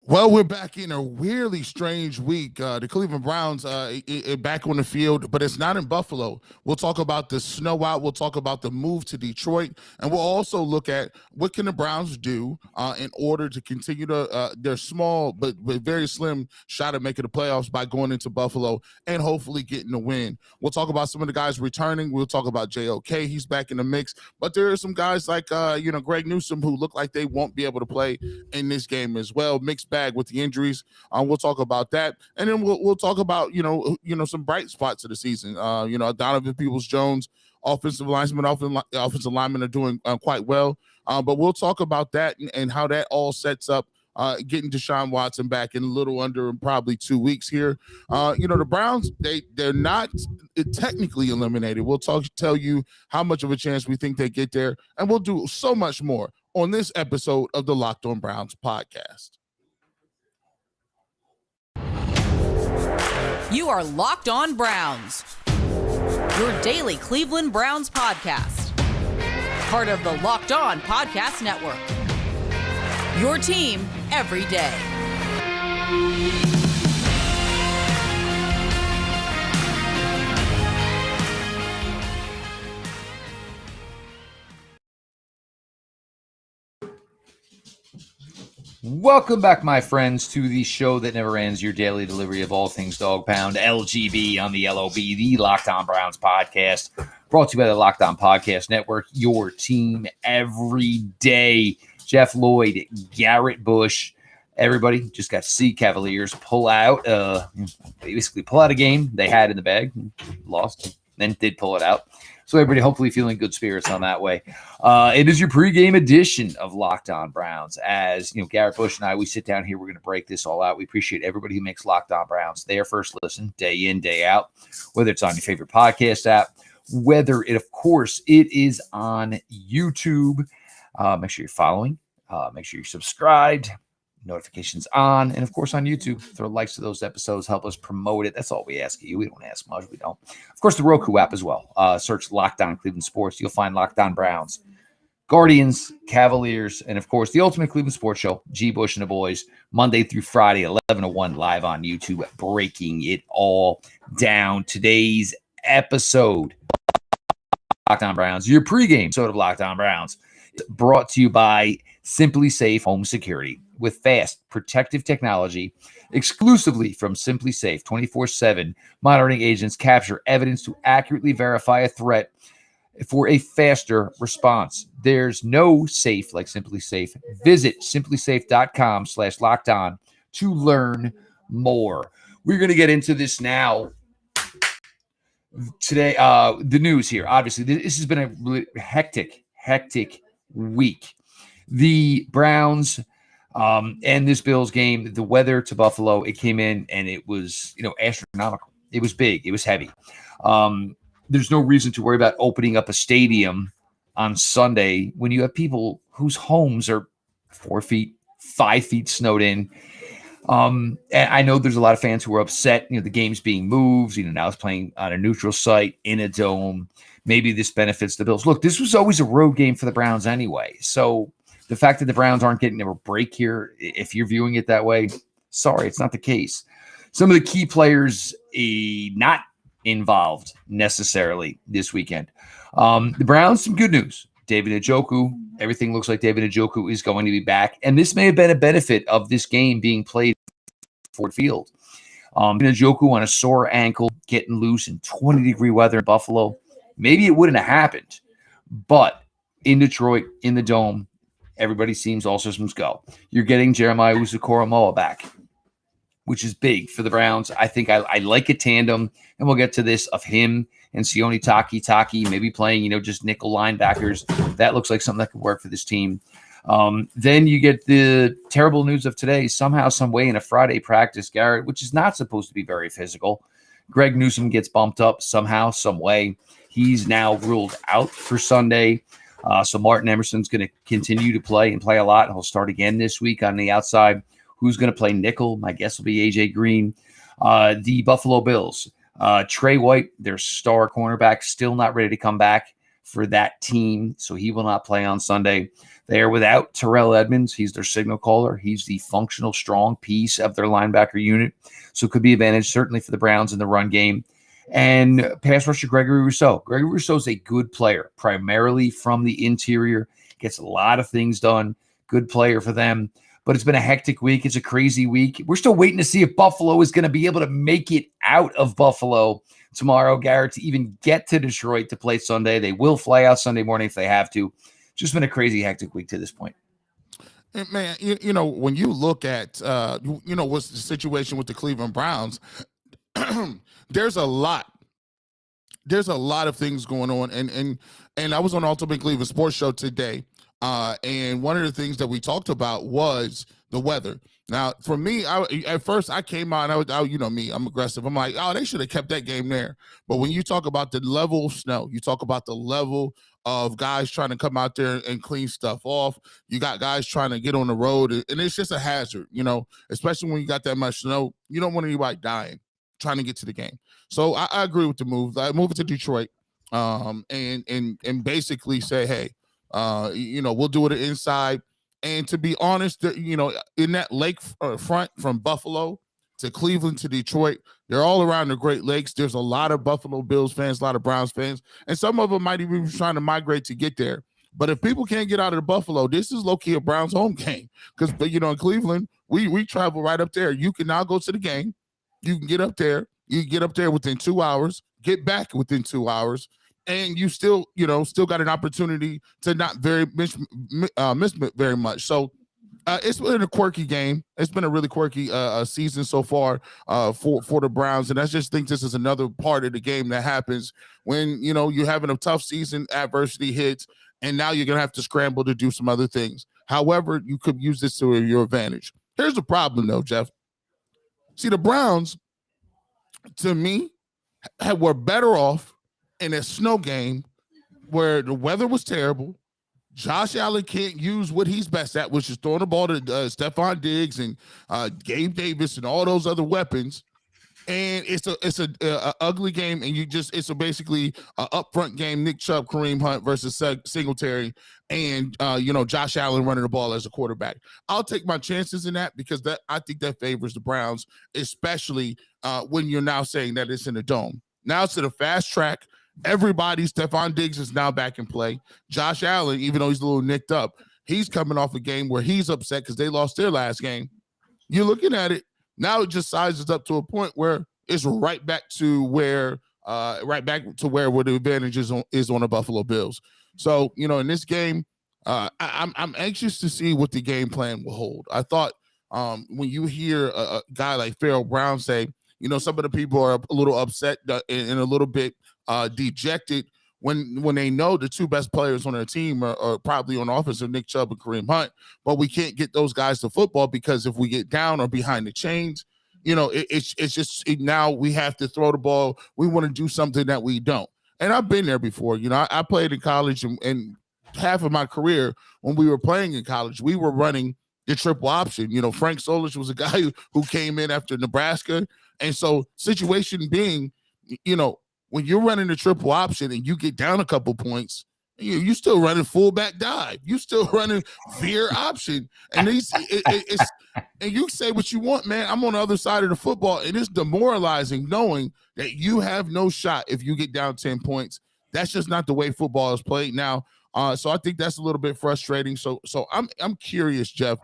Well, we're back in a weirdly strange week. The Cleveland Browns back on the field, but it's not in Buffalo. We'll talk about the snow out. We'll talk about the move to Detroit, and we'll also look at what can the Browns do in order to continue their small but very slim shot at making the playoffs by going into Buffalo and hopefully getting the win. We'll talk about some of the guys returning. We'll talk about JOK. He's back in the mix, but there are some guys like Greg Newsome who look like they won't be able to play in this game as well. Mixed bag with the injuries. We'll talk about that, and then we'll talk about some bright spots of the season. Donovan Peoples-Jones, offensive linemen are doing quite well. But we'll talk about that and how that all sets up getting Deshaun Watson back in a little under probably 2 weeks here. The Browns, they're not technically eliminated. We'll tell you how much of a chance we think they get there, and we'll do so much more on this episode of the Locked On Browns podcast. You are Locked On Browns, your daily Cleveland Browns podcast. Part of the Locked On Podcast Network. Your team every day. Welcome back, my friends, to the show that never ends, your daily delivery of all things dog pound, LGB on the LOB, the Locked On Browns podcast, brought to you by the Locked On Podcast Network, your team every day. Jeff Lloyd, Garrett Bush, everybody just got to see Cavaliers pull out a game they had in the bag, lost, then did pull it out. So everybody hopefully feeling good spirits on that way. It is your pregame edition of Locked On Browns. As Garrett Bush and I, we sit down here. We're going to break this all out. We appreciate everybody who makes Locked On Browns their first listen, day in, day out, whether it's on your favorite podcast app, whether it is on YouTube. Make sure you're following. Make sure you're subscribed. Notifications on, and of course on YouTube. Throw likes to those episodes, help us promote it. That's all we ask of you. We don't ask much. We don't. Of course, the Roku app as well. Search Locked On Cleveland Sports. You'll find Locked On Browns, Guardians, Cavaliers, and of course the Ultimate Cleveland Sports Show. G. Bush and the boys, Monday through Friday, 11 to 1, live on YouTube, breaking it all down. Today's episode, Locked On Browns, your pregame episode of Locked On Browns, brought to you by Simply Safe Home Security. With fast, protective technology exclusively from Simply Safe, 24/7 monitoring agents capture evidence to accurately verify a threat for a faster response. There's no safe like Simply Safe. Visit simplysafe.com/lockedon to learn more. We're going to get into this now. Today, the news here. Obviously, this has been a really hectic week. The Browns and this Bills game, the weather to Buffalo, it came in and it was, astronomical. It was big. It was heavy. There's no reason to worry about opening up a stadium on Sunday when you have people whose homes are 4 feet, 5 feet snowed in. And I know there's a lot of fans who are upset, the game's being moved, now it's playing on a neutral site in a dome. Maybe this benefits the Bills. Look, this was always a road game for the Browns anyway. So the fact that the Browns aren't getting a break here, if you're viewing it that way, sorry, it's not the case. Some of the key players not involved necessarily this weekend. The Browns, some good news. David Njoku, everything looks like David Njoku is going to be back. And this may have been a benefit of this game being played Ford Field. Njoku on a sore ankle, getting loose in 20-degree weather in Buffalo. Maybe it wouldn't have happened. But in Detroit, in the Dome, everybody seems all systems go. You're getting Jeremiah Owusu-Koramoah back, which is big for the Browns. I think I like a tandem, and we'll get to this, of him and Sione Taki maybe playing, just nickel linebackers. That looks like something that could work for this team. Then you get the terrible news of today, somehow, some way in a Friday practice, Garrett, which is not supposed to be very physical. Greg Newsome gets bumped up somehow, some way. He's now ruled out for Sunday. So Martin Emerson's going to continue to play and play a lot. He'll start again this week on the outside. Who's going to play nickel? My guess will be A.J. Green. The Buffalo Bills. Trey White, their star cornerback, still not ready to come back for that team, so he will not play on Sunday. They are without Terrell Edmonds. He's their signal caller. He's the functional, strong piece of their linebacker unit, so it could be advantage certainly for the Browns in the run game. And pass rusher Gregory Rousseau. Gregory Rousseau is a good player, primarily from the interior, gets a lot of things done, good player for them. But it's been a hectic week. It's a crazy week. We're still waiting to see if Buffalo is going to be able to make it out of Buffalo tomorrow, Garrett, to even get to Detroit to play Sunday. They will fly out Sunday morning if they have to. Just been a crazy, hectic week to this point. And man, you know, when you look at, what's the situation with the Cleveland Browns, there's a lot of things going on. And I was on Ultimate Cleveland Sports Show today. And one of the things that we talked about was the weather. Now, for me, at first I came out and I you know me, I'm aggressive. I'm like, oh, they should have kept that game there. But when you talk about the level of snow, you talk about the level of guys trying to come out there and clean stuff off. You got guys trying to get on the road, and it's just a hazard, you know, especially when you got that much snow. You don't want anybody dying trying to get to the game. So I agree with the move. I move it to Detroit, and basically say, hey, we'll do it inside. And to be honest, in that lake front from Buffalo to Cleveland to Detroit, they're all around the Great Lakes. There's a lot of Buffalo Bills fans, a lot of Browns fans, and some of them might even be trying to migrate to get there. But if people can't get out of the Buffalo, this is low-key a Browns home game. Because, in Cleveland, we travel right up there. You can now go to the game. You can get up there. You can get up there within 2 hours, get back within 2 hours, and you still got an opportunity to not miss very much. So it's been a quirky game. It's been a really quirky season so far for the Browns, and I just think this is another part of the game that happens when you're having a tough season, adversity hits, and now you're gonna have to scramble to do some other things. However, you could use this to your advantage. Here's the problem, though, Jeff. See, the Browns, to me, were better off in a snow game where the weather was terrible. Josh Allen can't use what he's best at, which is throwing the ball to Stephon Diggs and Gabe Davis and all those other weapons. And it's a ugly game, and it's basically an upfront game. Nick Chubb, Kareem Hunt versus Singletary, and Josh Allen running the ball as a quarterback. I'll take my chances in that because I think that favors the Browns, especially when you're now saying that it's in the dome. Now it's in a fast track. Stephon Diggs is now back in play. Josh Allen, even though he's a little nicked up, he's coming off a game where he's upset because they lost their last game. You're looking at it. Now it just sizes up to a point where it's right back to where the advantage is on the Buffalo Bills. So, in this game, I'm anxious to see what the game plan will hold. I thought when you hear a guy like Farrell Brown say, some of the people are a little upset and a little bit dejected when they know the two best players on their team are probably on offense, Nick Chubb and Kareem Hunt, but we can't get those guys to football because if we get down or behind the chains, it's just now we have to throw the ball. We want to do something that we don't. And I've been there before. I played in college and half of my career when we were playing in college, we were running the triple option. Frank Solich was a guy who came in after Nebraska. And so situation being, when you're running the triple option and you get down a couple points, you still running fullback dive. You still running veer option. And and you say what you want, man. I'm on the other side of the football, and it's demoralizing knowing that you have no shot if you get down 10 points. That's just not the way football is played now. So I think that's a little bit frustrating. So I'm curious, Jeff,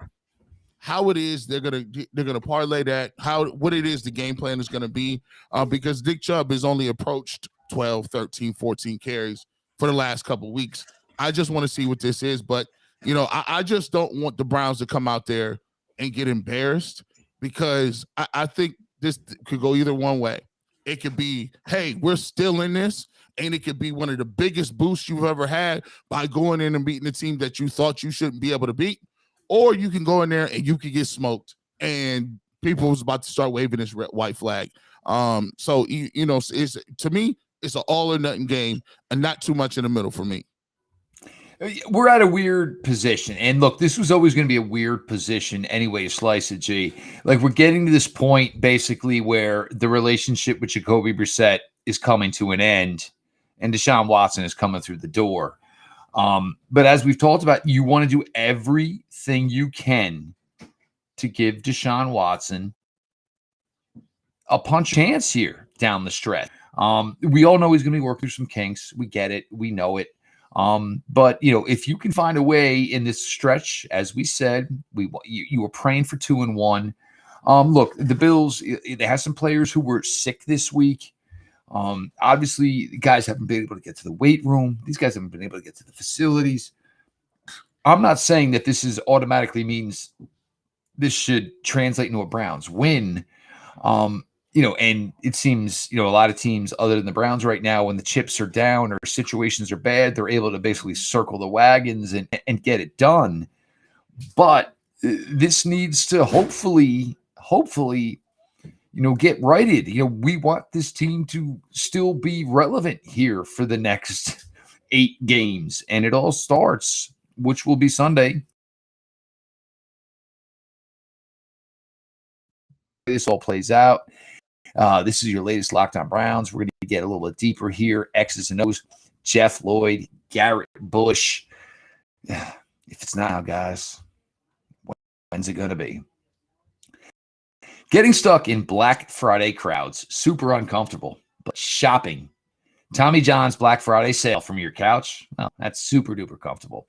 how it is they're gonna parlay that, what it is the game plan is gonna be, because Nick Chubb has only approached 12, 13, 14 carries for the last couple of weeks. I just want to see what this is, but I just don't want the Browns to come out there and get embarrassed because I think this could go either one way. It could be, hey, we're still in this, and it could be one of the biggest boosts you've ever had by going in and beating the team that you thought you shouldn't be able to beat. Or you can go in there and you can get smoked, and people was about to start waving this white flag. So it's, to me, it's an all or nothing game, and not too much in the middle for me. We're at a weird position, and look, this was always going to be a weird position anyway. You slice it, G. Like, we're getting to this point basically where the relationship with Jacoby Brissett is coming to an end, and Deshaun Watson is coming through the door. But as we've talked about, you want to do everything you can to give Deshaun Watson a punch chance here down the stretch. We all know he's going to be working through some kinks. We get it. We know it. But if you can find a way in this stretch, as we said, you were praying for 2-1. Look, the Bills, they have some players who were sick this week. Obviously, the guys haven't been able to get to the weight room. These guys haven't been able to get to the facilities. I'm not saying that this is automatically means this should translate into a Browns win. And it seems, a lot of teams other than the Browns right now, when the chips are down or situations are bad, they're able to basically circle the wagons and get it done. But this needs to hopefully, get righted. We want this team to still be relevant here for the next 8 games. And it all starts, which will be Sunday. This all plays out. This is your latest Locked On Browns. We're going to get a little bit deeper here. X's and O's. Jeff Lloyd, Garrett Bush. If it's not now, guys, when's it going to be? Getting stuck in Black Friday crowds, super uncomfortable, but shopping. Tommy John's Black Friday sale from your couch, well, that's super duper comfortable.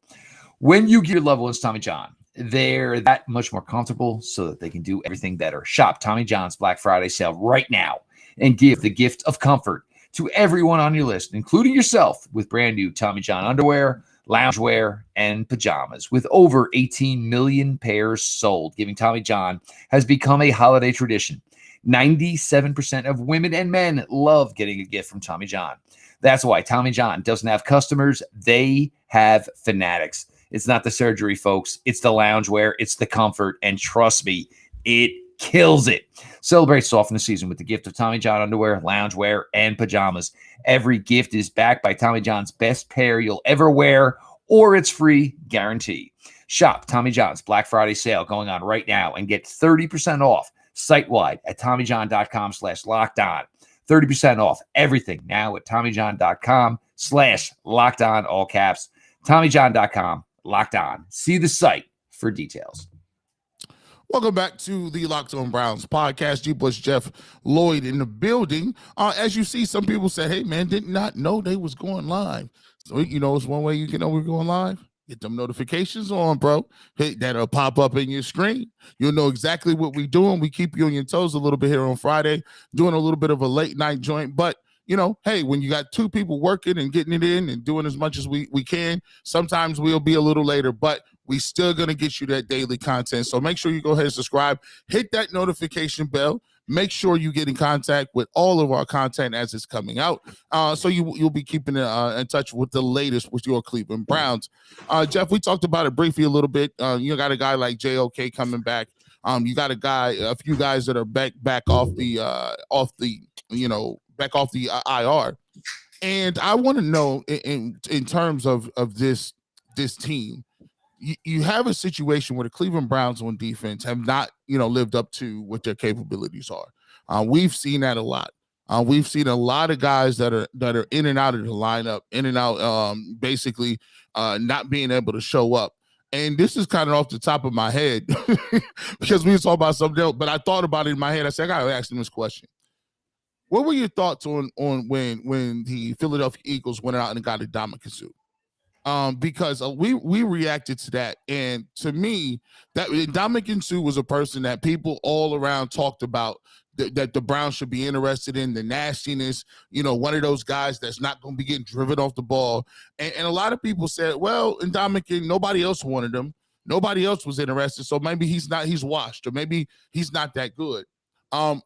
When you give your loved ones Tommy John, they're that much more comfortable so that they can do everything better. Shop Tommy John's Black Friday sale right now and give the gift of comfort to everyone on your list, including yourself, with brand new Tommy John underwear, loungewear, and pajamas. With over 18 million pairs sold, giving Tommy John has become a holiday tradition. 97% of women and men love getting a gift from Tommy John. That's why Tommy John doesn't have customers. They have fanatics. It's not the surgery, folks. It's the loungewear. It's the comfort. And trust me, it kills it. Celebrate soft in the season with the gift of Tommy John underwear, loungewear, and pajamas. Every gift is backed by Tommy John's best pair you'll ever wear, or it's free guarantee. Shop Tommy John's Black Friday sale going on right now and get 30% off site-wide at TommyJohn.com/lockedon. 30% off everything now at TommyJohn.com/lockedon, all caps. TommyJohn.com. Locked On. See the site for details. Welcome back to the Locked On Browns podcast. G. Bush, Jeff Lloyd in the building. As you see, some people say, hey, man, did not know they was going live. So, it's one way you can know we're going live. Get them notifications on, bro. Hey, that'll pop up in your screen. You'll know exactly what we're doing. We keep you on your toes a little bit here on Friday, doing a little bit of a late night joint. But, hey, when you got 2 people working and getting it in and doing as much as we can, sometimes we'll be a little later, but we still going to get you that daily content. So make sure you go ahead and subscribe, hit that notification bell. Make sure you get in contact with all of our content as it's coming out. So you'll be keeping in touch with the latest with your Cleveland Browns. Jeff, we talked about it briefly a little bit. You got a guy like JOK coming back. You got a few guys that are back off the IR. And I want to know in terms of this team, you have a situation where the Cleveland Browns on defense have not, lived up to what their capabilities are. We've seen that a lot. We've seen a lot of guys that are in and out of the lineup, in and out, basically not being able to show up. And this is kind of off the top of my head because we were talking about something else, but I thought about it in my head. I said, I got to ask them this question. What were your thoughts on when the Philadelphia Eagles went out and got a Ndamukong? Because we reacted to that, and to me, that Ndamukong was a person that people all around talked about that the Browns should be interested in, the nastiness, one of those guys that's not going to be getting driven off the ball, and a lot of people said, well, Ndamukong, nobody else wanted him, nobody else was interested, so maybe he's washed, or maybe he's not that good.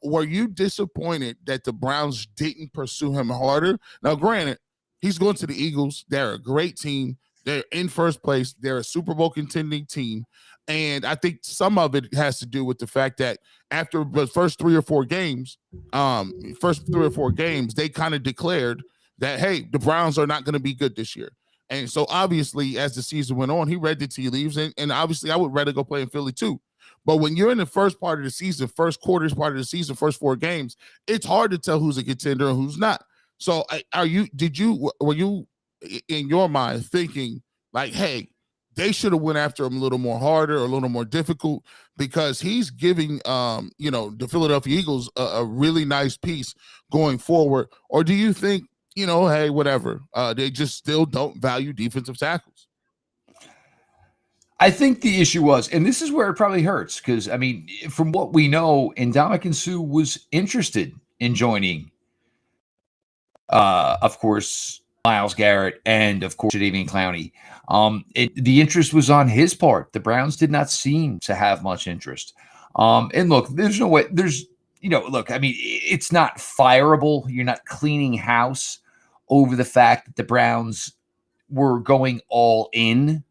Were you disappointed that the Browns didn't pursue him harder? Now, granted, he's going to the Eagles. They're a great team. They're in first place. They're a Super Bowl contending team. And I think some of it has to do with the fact that after the first 3 or 4 games, they kind of declared that, hey, the Browns are not going to be good this year. And so obviously, as the season went on, he read the tea leaves. And obviously, I would rather go play in Philly too. But when you're in the first part of the season, first quarters part of the season, first 4 games, it's hard to tell who's a contender and who's not. So were you in your mind thinking like, hey, they should have went after him a little more harder, or a little more difficult, because he's giving the Philadelphia Eagles a really nice piece going forward? Or do you think, hey, whatever, they just still don't value defensive tackles? I think the issue was, and this is where it probably hurts, because I mean, from what we know, Ndamukong Suh was interested in joining, of course, Myles Garrett and of course Jadeveon Clowney. The interest was on his part. The Browns did not seem to have much interest. And look, there's no way. Look, I mean, it's not fireable. You're not cleaning house over the fact that the Browns were going all in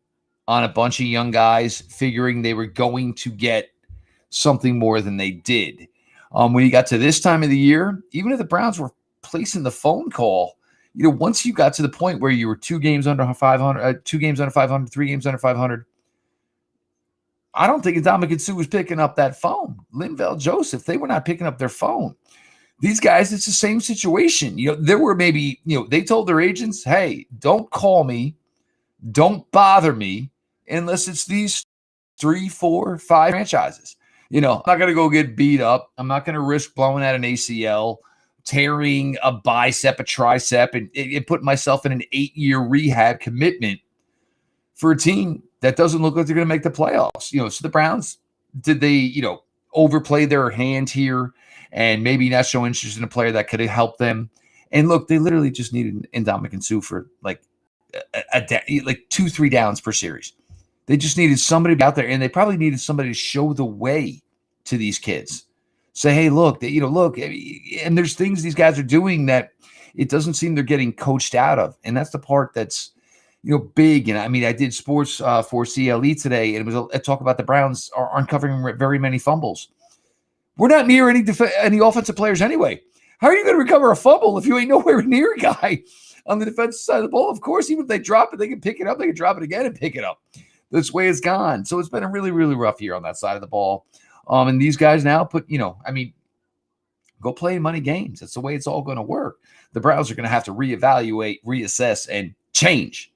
on a bunch of young guys, figuring they were going to get something more than they did. When you got to this time of the year, even if the Browns were placing the phone call, once you got to the point where you were 2 games under 500, 2 games under 500, 3 games under 500, I don't think Ndamukong Suh was picking up that phone. Linval Joseph, they were not picking up their phone. These guys, it's the same situation. There were maybe, they told their agents, hey, don't call me, don't bother me unless it's these 3, 4, 5 franchises. I'm not going to go get beat up. I'm not going to risk blowing out an ACL, tearing a bicep, a tricep, and putting myself in an 8-year rehab commitment for a team that doesn't look like they're going to make the playoffs. So the Browns, did they, overplay their hand here and maybe not show interest in a player that could have helped them? And look, they literally just needed Ndamukong Suh for like 2-3 downs per series. They just needed somebody out there, and they probably needed somebody to show the way to these kids. Say, hey, look, and there's things these guys are doing that it doesn't seem they're getting coached out of. And that's the part that's, big. And I mean, I did sports for CLE today, and it was a talk about the Browns are uncovering very many fumbles. We're not near any offensive players anyway. How are you going to recover a fumble if you ain't nowhere near a guy on the defensive side of the ball? Of course, even if they drop it, they can pick it up. They can drop it again and pick it up. This way it's gone. So it's been a really, really rough year on that side of the ball. And these guys now go play money games. That's the way it's all going to work. The Browns are going to have to reevaluate, reassess, and change.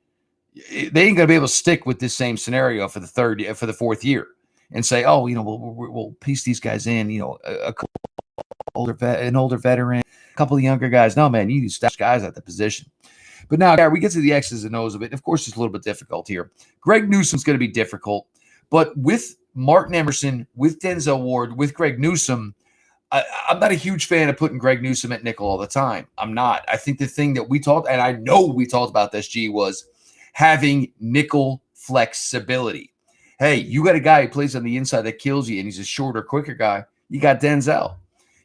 They ain't going to be able to stick with this same scenario for the fourth year and say, oh, we'll piece these guys in, an older veteran, a couple of younger guys. No, man, you need to stash guys at the position. But now, we get to the X's and O's of it. Of course, it's a little bit difficult here. Greg Newsome's going to be difficult. But with Martin Emerson, with Denzel Ward, with Greg Newsome, I'm not a huge fan of putting Greg Newsome at nickel all the time. I'm not. I think the thing that we talked, and I know we talked about this, was having nickel flexibility. Hey, you got a guy who plays on the inside that kills you, and he's a shorter, quicker guy. You got Denzel.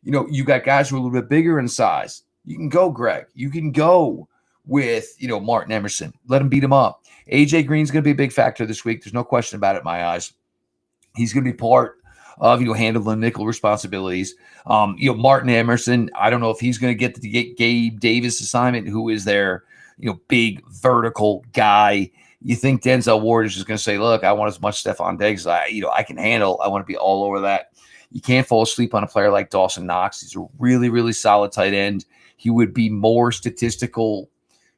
You got guys who are a little bit bigger in size. You can go Greg. You can go with, Martin Emerson. Let him beat him up. AJ Green's going to be a big factor this week. There's no question about it in my eyes. He's going to be part of, handling nickel responsibilities. Martin Emerson, I don't know if he's going to get the Gabe Davis assignment, who is their, big vertical guy. You think Denzel Ward is just going to say, look, I want as much Stephon Diggs as I can handle. I want to be all over that. You can't fall asleep on a player like Dawson Knox. He's a really, really solid tight end. He would be more statistical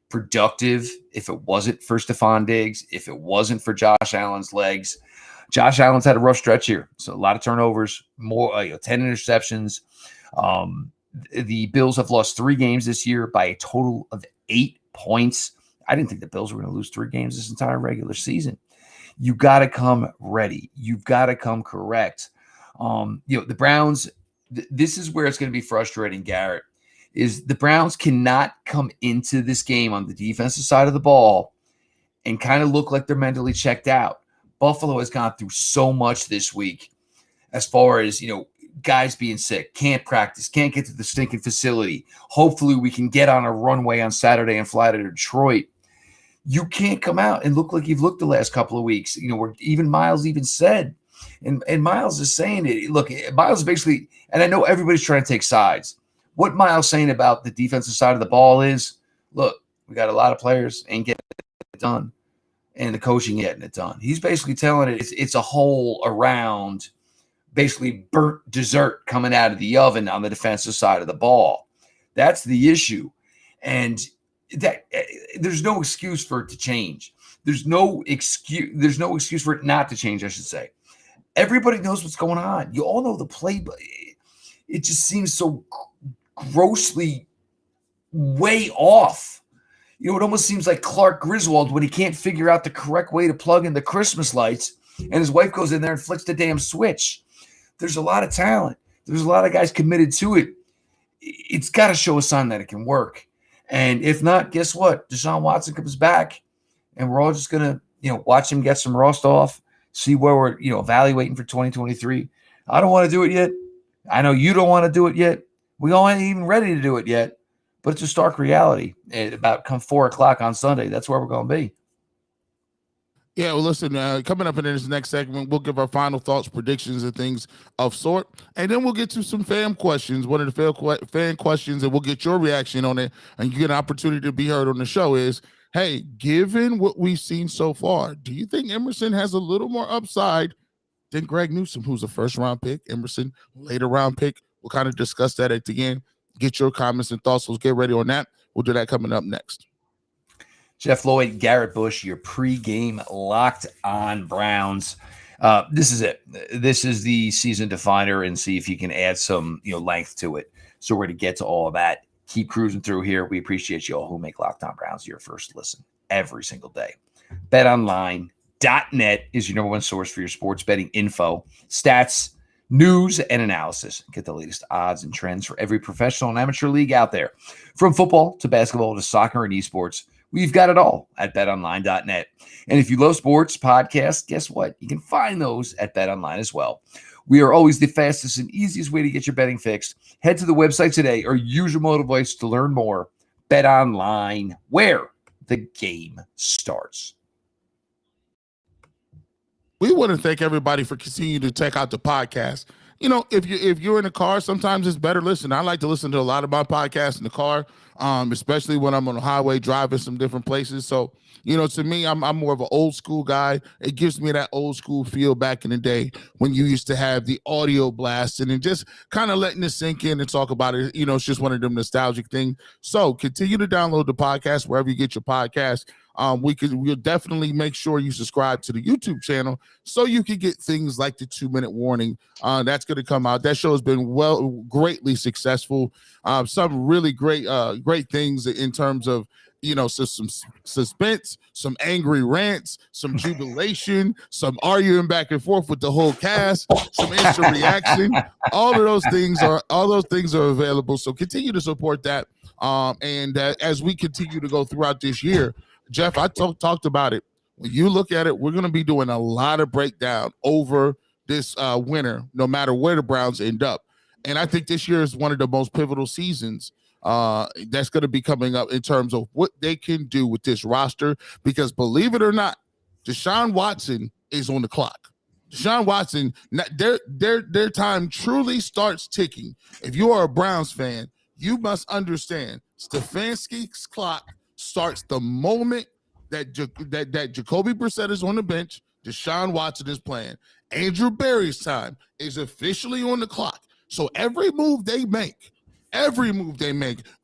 productive if it wasn't for Stephon Diggs, if it wasn't for Josh Allen's legs. Josh Allen's had a rough stretch here. So a lot of turnovers, more 10 interceptions. The Bills have lost 3 games this year by a total of 8 points. I didn't think the Bills were going to lose 3 games this entire regular season. You got to come ready. You've got to come correct. The Browns, this is where it's going to be frustrating, Garrett, is the Browns cannot come into this game on the defensive side of the ball and kind of look like they're mentally checked out. Buffalo has gone through so much this week as far as, guys being sick, can't practice, can't get to the stinking facility. Hopefully we can get on a runway on Saturday and fly to Detroit. You can't come out and look like you've looked the last couple of weeks. Where even Miles even said, and Miles is saying it. Look, Miles is basically, and I know everybody's trying to take sides. What Miles saying about the defensive side of the ball is, look, we got a lot of players ain't getting it done, and the coaching getting it done. He's basically telling it it's a whole around, basically burnt dessert coming out of the oven on the defensive side of the ball. That's the issue. And that there's no excuse for it to change. There's no excuse for it not to change, I should say. Everybody knows what's going on. You all know the play, but it just seems so grossly way off. It almost seems like Clark Griswold when he can't figure out the correct way to plug in the Christmas lights, and his wife goes in there and flicks the damn switch. There's a lot of talent. There's a lot of guys committed to it. It's got to show a sign that it can work. And if not, guess what? Deshaun Watson comes back, and we're all just going to, watch him get some rust off, see where we're, evaluating for 2023. I don't want to do it yet. I know you don't want to do it yet. We all ain't even ready to do it yet. But it's a stark reality. At about come 4 o'clock on Sunday, that's where we're going to be. Yeah, well, listen, coming up in this next segment, we'll give our final thoughts, predictions, and things of sort. And then we'll get to some fan questions, one of the fan questions, and we'll get your reaction on it. And you get an opportunity to be heard on the show is, hey, given what we've seen so far, do you think Emerson has a little more upside than Greg Newsome, who's a first-round pick? Emerson, later-round pick. We'll kind of discuss that at the end. Get your comments and thoughts. So let's get ready on that. We'll do that coming up next. Jeff Lloyd, Garrett Bush, your pregame Locked On Browns. This is it. This is the season definer, and see if you can add some length to it. So we're going to get to all of that. Keep cruising through here. We appreciate you all who make Locked On Browns your first listen every single day. BetOnline.net is your number one source for your sports betting info, stats, news, and analysis. Get the latest odds and trends for every professional and amateur league out there. From football to basketball to soccer and esports, we've got it all at betonline.net. And if you love sports podcasts, guess what? You can find those at BetOnline as well. We are always the fastest and easiest way to get your betting fixed. Head to the website today or use your mobile device to learn more. BetOnline, where the game starts. We want to thank everybody for continuing to check out the podcast. If you're in the car, sometimes it's better listen. I like to listen to a lot of my podcasts in the car, especially when I'm on the highway driving some different places. So, to me, I'm more of an old school guy. It gives me that old school feel back in the day when you used to have the audio blasting and just kind of letting it sink in and talk about it. It's just one of them nostalgic things. So continue to download the podcast wherever you get your podcast. We'll definitely make sure you subscribe to the YouTube channel so you can get things like the 2-minute warning. That's going to come out. That show has been greatly successful. Some really great things in terms of, some suspense, some angry rants, some jubilation, some arguing back and forth with the whole cast, some instant reaction. All those things are available. So continue to support that. And as we continue to go throughout this year, Jeff, I talked about it. When you look at it, we're going to be doing a lot of breakdown over this winter, no matter where the Browns end up. And I think this year is one of the most pivotal seasons that's going to be coming up in terms of what they can do with this roster. Because believe it or not, Deshaun Watson is on the clock. Deshaun Watson, their time truly starts ticking. If you are a Browns fan, you must understand Stefanski's clock starts the moment that Jacoby Brissett is on the bench, Deshaun Watson is playing. Andrew Berry's time is officially on the clock. So every move they make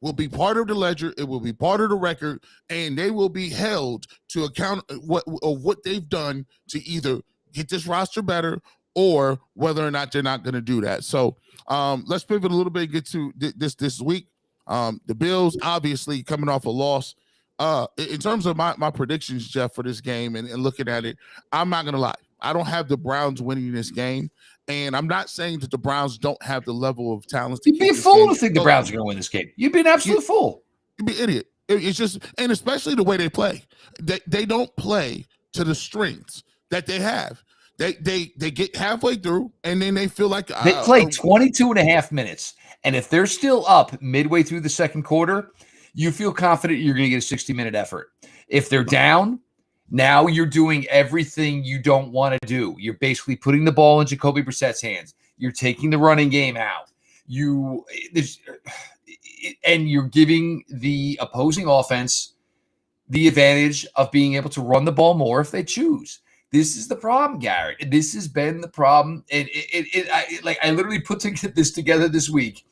will be part of the ledger. It will be part of the record, and they will be held to account of what they've done to either get this roster better or whether or not they're not going to do that. So let's pivot a little bit and get to this week. The Bills, obviously, coming off a loss. In terms of my predictions, Jeff, for this game and looking at it, I'm not going to lie. I don't have the Browns winning this game. And I'm not saying that the Browns don't have the level of talent. You'd be a fool to think the Browns are going to win this game. You'd be an absolute fool. You'd be an idiot. It's just, and especially the way they play. They don't play to the strengths that they have. They get halfway through, and then they feel like they play 22 and a half minutes. And if they're still up midway through the second quarter, you feel confident you're going to get a 60-minute effort. If they're down, now you're doing everything you don't want to do. You're basically putting the ball in Jacoby Brissett's hands. You're taking the running game out. And you're giving the opposing offense the advantage of being able to run the ball more if they choose. This is the problem, Garrett. This has been the problem. I literally put this together this week.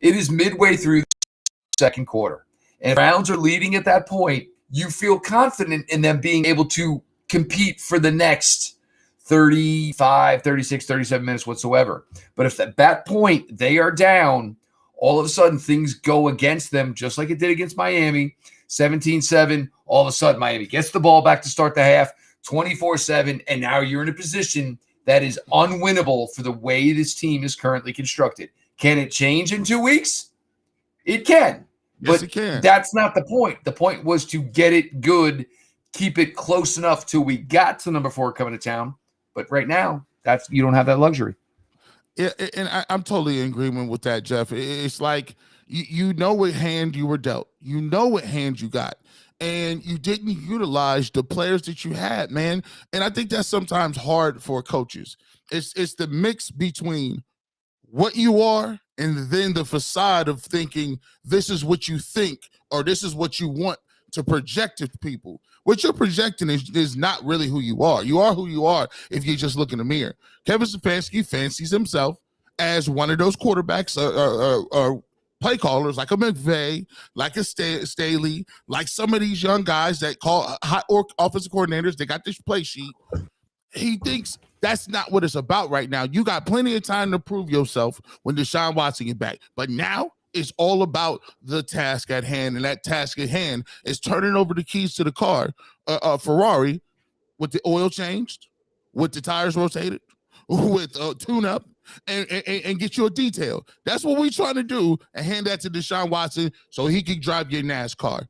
It is midway through the second quarter. And if Browns are leading at that point, you feel confident in them being able to compete for the next 35, 36, 37 minutes whatsoever. But if at that point they are down, all of a sudden things go against them, just like it did against Miami, 17-7. All of a sudden Miami gets the ball back to start the half, 24-7, and now you're in a position that is unwinnable for the way this team is currently constructed. Can it change in 2 weeks? It can. Yes, But it can. that's not the point. The point was to get it good, keep it close enough till we got to number 4 coming to town. But right now, you don't have that luxury. Yeah, and I'm totally in agreement with that, Jeff. It's like you know what hand you were dealt. You know what hand you got. And you didn't utilize the players that you had, man. And I think that's sometimes hard for coaches. It's the mix between what you are and then the facade of thinking this is what you think or this is what you want to project to people. What you're projecting is not really who you are. You are who you are if you just look in the mirror. Kevin Stefanski fancies himself as one of those quarterbacks or play callers like a McVay, like a Staley, like some of these young guys that call hot offensive coordinators. They got this play sheet. He thinks that's not what it's about right now. You got plenty of time to prove yourself when Deshaun Watson gets back. But now it's all about the task at hand, and that task at hand is turning over the keys to the car, Ferrari, with the oil changed, with the tires rotated, with tune-up, and get you a detail. That's what we're trying to do, and hand that to Deshaun Watson so he can drive your NASCAR.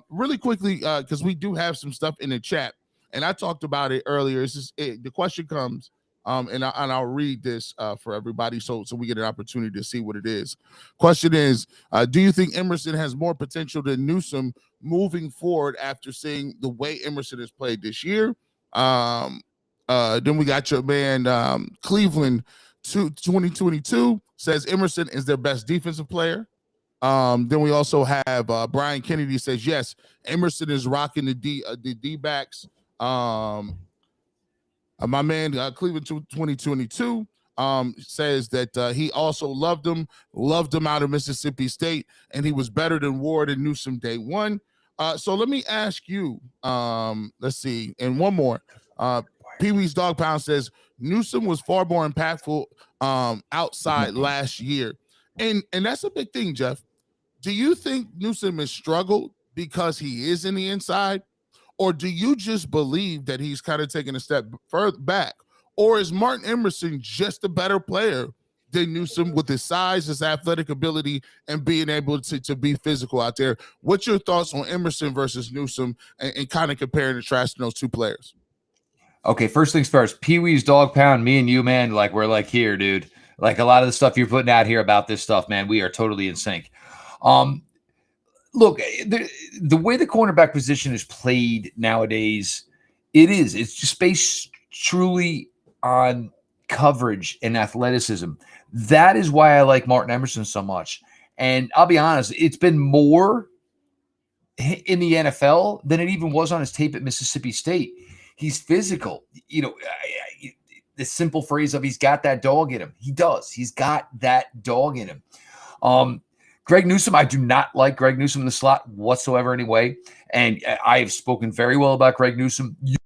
Really quickly, because we do have some stuff in the chat, and I talked about it earlier. The question comes, and I'll read this for everybody so we get an opportunity to see what it is. Question is, do you think Emerson has more potential than Newsome moving forward after seeing the way Emerson has played this year? Then we got your man Cleveland 2022 says Emerson is their best defensive player. Then we also have Brian Kennedy says, yes, Emerson is rocking the D-backs. My man Cleveland 2022 says that he also loved him out of Mississippi State, and he was better than Ward and Newsome day one. So let me ask you, let's see, and one more. Pee-wee's Dog Pound says Newsome was far more impactful outside last year. And that's a big thing, Jeff. Do you think Newsome has struggled because he is in the inside? Or do you just believe that he's kind of taking a step further back? Or is Martin Emerson just a better player than Newsome with his size, his athletic ability, and being able to be physical out there? What's your thoughts on Emerson versus Newsome and kind of comparing and contrasting those two players? Okay, first things first, Pee-wee's Dog Pound, me and you, man, like we're like here, dude. Like a lot of the stuff you're putting out here about this stuff, man, we are totally in sync. Look, the way the cornerback position is played nowadays, it's just based truly on coverage and athleticism. That is why I like Martin Emerson so much. And I'll be honest, it's been more in the NFL than it even was on his tape at Mississippi State. He's physical. You know, the simple phrase of he's got that dog in him. He does. He's got that dog in him. Greg Newsome, I do not like Greg Newsome in the slot whatsoever anyway. And I have spoken very well about Greg Newsome. You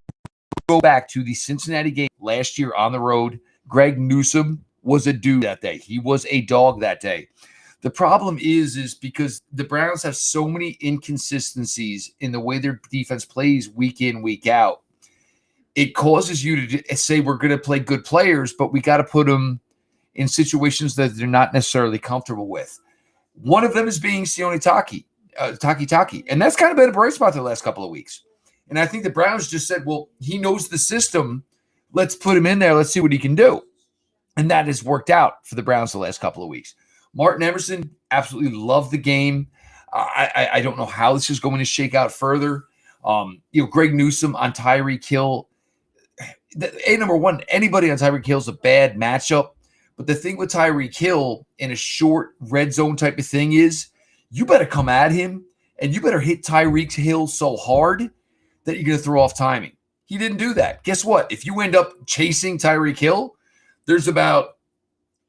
go back to the Cincinnati game last year on the road. Greg Newsome was a dude that day. He was a dog that day. The problem is because the Browns have so many inconsistencies in the way their defense plays week in, week out. It causes you to say we're going to play good players, but we got to put them in situations that they're not necessarily comfortable with. One of them is being Sione Taki. And that's kind of been a bright spot the last couple of weeks. And I think the Browns just said, well, he knows the system. Let's put him in there. Let's see what he can do. And that has worked out for the Browns the last couple of weeks. Martin Emerson, absolutely loved the game. I don't know how this is going to shake out further. Greg Newsome on Tyreek Hill. Number one, anybody on Tyreek Hill is a bad matchup. But the thing with Tyreek Hill in a short red zone type of thing is you better come at him and you better hit Tyreek Hill so hard that you're going to throw off timing. He didn't do that. Guess what? If you end up chasing Tyreek Hill, there's about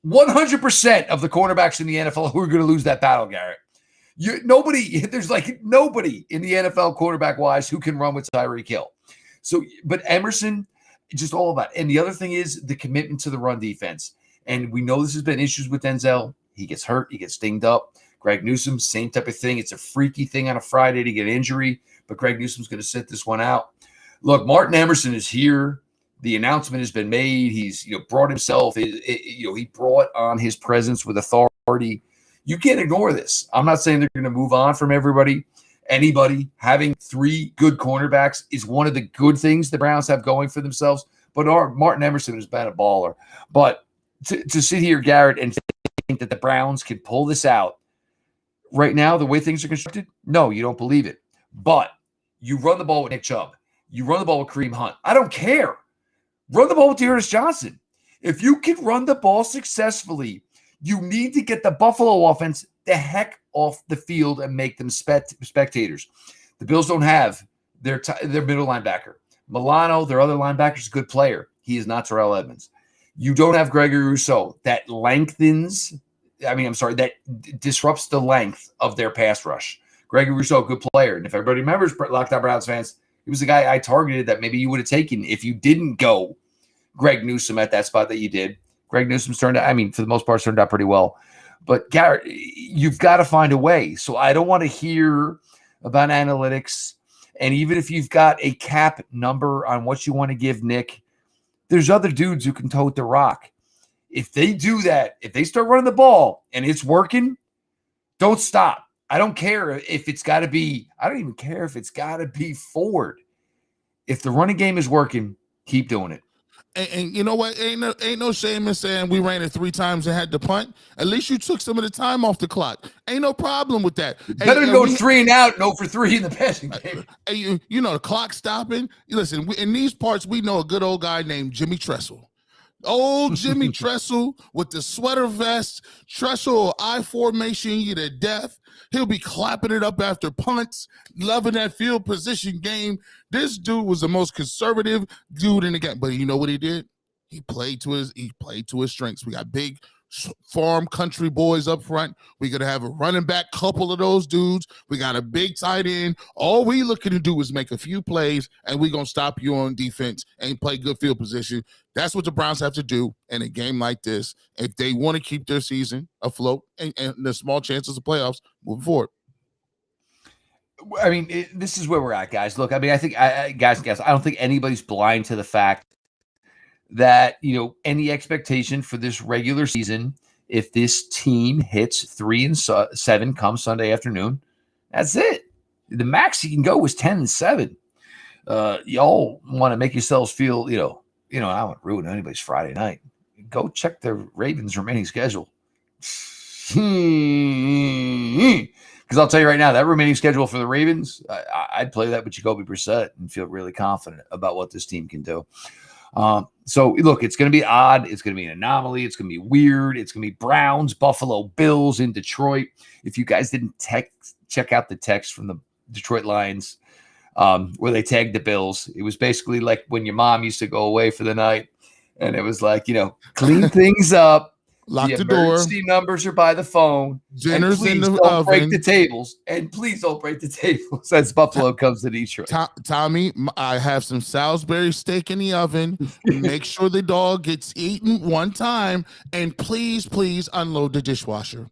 100% of the cornerbacks in the NFL who are going to lose that battle, Garrett. There's like nobody in the NFL quarterback wise who can run with Tyreek Hill. So, but Emerson, just all about it. And the other thing is the commitment to the run defense. And we know this has been issues with Denzel. He gets hurt, he gets dinged up. Greg Newsome, same type of thing. It's a freaky thing on a Friday to get an injury, but Greg Newsome's going to sit this one out. Look, Martin Emerson is here. The announcement has been made. He's brought himself. He brought on his presence with authority. You can't ignore this. I'm not saying they're going to move on from anybody. Having 3 good cornerbacks is one of the good things the Browns have going for themselves. But Martin Emerson has been a baller. But to sit here, Garrett, and think that the Browns can pull this out right now, the way things are constructed, no, you don't believe it. But you run the ball with Nick Chubb. You run the ball with Kareem Hunt. I don't care. Run the ball with Dearness Johnson. If you can run the ball successfully, you need to get the Buffalo offense the heck off the field and make them spectators. The Bills don't have their middle linebacker. Milano, their other linebacker, is a good player. He is not Terrell Edmonds. You don't have Gregory Rousseau. That disrupts the length of their pass rush. Gregory Rousseau, good player. And if everybody remembers, Locked On Browns fans, he was the guy I targeted that maybe you would have taken if you didn't go Greg Newsome at that spot that you did. Greg Newsome's turned out, for the most part, turned out pretty well. But Garrett, you've got to find a way. So I don't want to hear about analytics. And even if you've got a cap number on what you want to give Nick, there's other dudes who can tote the rock. If they do that, if they start running the ball and it's working, don't stop. I don't care if it's got to be, I don't even care if it's got to be Ford. If the running game is working, keep doing it. And you know what? Ain't no shame in saying we ran it 3 times and had to punt. At least you took some of the time off the clock. Ain't no problem with that. Better than going 3 and out, 0 for 3 in the passing game. The clock stopping. Listen, in these parts, we know a good old guy named Jimmy Tressel. Old Jimmy Tressel with the sweater vest. Tressel will I formation you to death. He'll be clapping it up after punts, loving that field position game. This dude was the most conservative dude in the game. But you know what he did? He played to his strengths. We got big farm country boys up front. We're going to have a running back, couple of those dudes. We got a big tight end. All we looking to do is make a few plays, and we're going to stop you on defense and play good field position. That's what the Browns have to do in a game like this if they want to keep their season afloat and the small chances of playoffs moving forward. This is where we're at, guys. Look, I think, guys, I don't think anybody's blind to the fact that, any expectation for this regular season, if this team hits 3-7 come Sunday afternoon, that's it. The max you can go was 10-7. Y'all want to make yourselves feel, I don't want to ruin anybody's Friday night. Go check the Ravens' remaining schedule. Because I'll tell you right now, that remaining schedule for the Ravens, I'd play that with Jacoby Brissett and feel really confident about what this team can do. So look, it's going to be odd. It's going to be an anomaly. It's going to be weird. It's going to be Browns, Buffalo Bills in Detroit. If you guys didn't check out the text from the Detroit Lions, where they tagged the Bills, it was basically like when your mom used to go away for the night, and it was like, clean things up. Lock the door. Emergency numbers are by the phone. Dinner's in the don't oven. break the tables. And please don't break the tables as Buffalo comes to Detroit. Tommy, I have some Salisbury steak in the oven. Make sure the dog gets eaten one time. And please unload the dishwasher.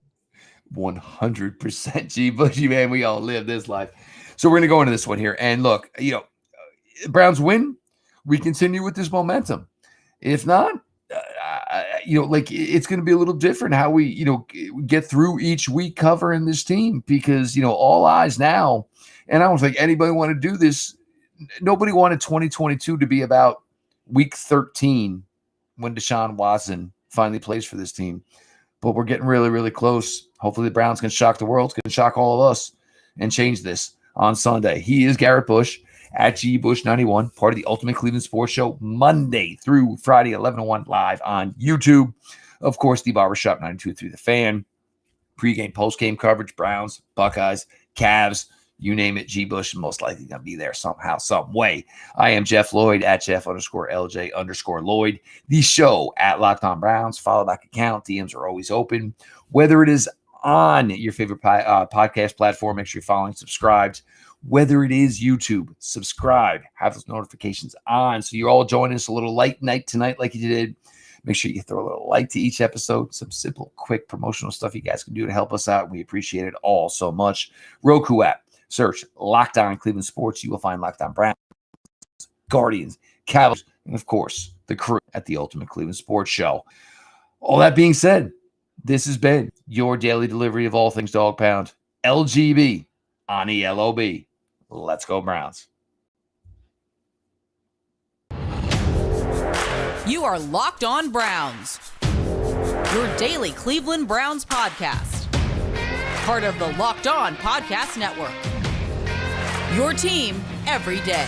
100% G. Bushy, man. We all live this life. So we're going to go into this one here. And look, Browns win. We continue with this momentum. If not, it's going to be a little different how we, get through each week covering this team because, all eyes now, and I don't think anybody want to do this. Nobody wanted 2022 to be about week 13 when Deshaun Watson finally plays for this team, but we're getting really, really close. Hopefully the Browns can shock the world, can shock all of us and change this on Sunday. He is Garrett Bush at GBush91, part of the Ultimate Cleveland Sports Show, Monday through Friday, 11 to 1 live on YouTube. Of course, the Barbershop 92.3 The Fan, pregame, postgame coverage, Browns, Buckeyes, Cavs, you name it, G-Bush is most likely going to be there somehow, some way. I am Jeff Lloyd at Jeff_LJ_Lloyd. The show at Locked On Browns, follow back account. DMs are always open. Whether it is on your favorite podcast platform. Make sure you're following, subscribed. Whether it is YouTube, subscribe, have those notifications on so you're all joining us a little late night tonight like you did. Make sure you throw a little like to each episode. Some simple, quick promotional stuff you guys can do to help us out. We appreciate it all so much. Roku app, search Locked On Cleveland Sports. You will find Locked On Browns, Guardians, Cavaliers, and of course, the crew at the Ultimate Cleveland Sports Show. All that being said, this has been your daily delivery of all things Dog Pound. LGB on ELOB. Let's go Browns. You are Locked On Browns, your daily Cleveland Browns podcast. Part of the Locked On Podcast Network. Your team every day.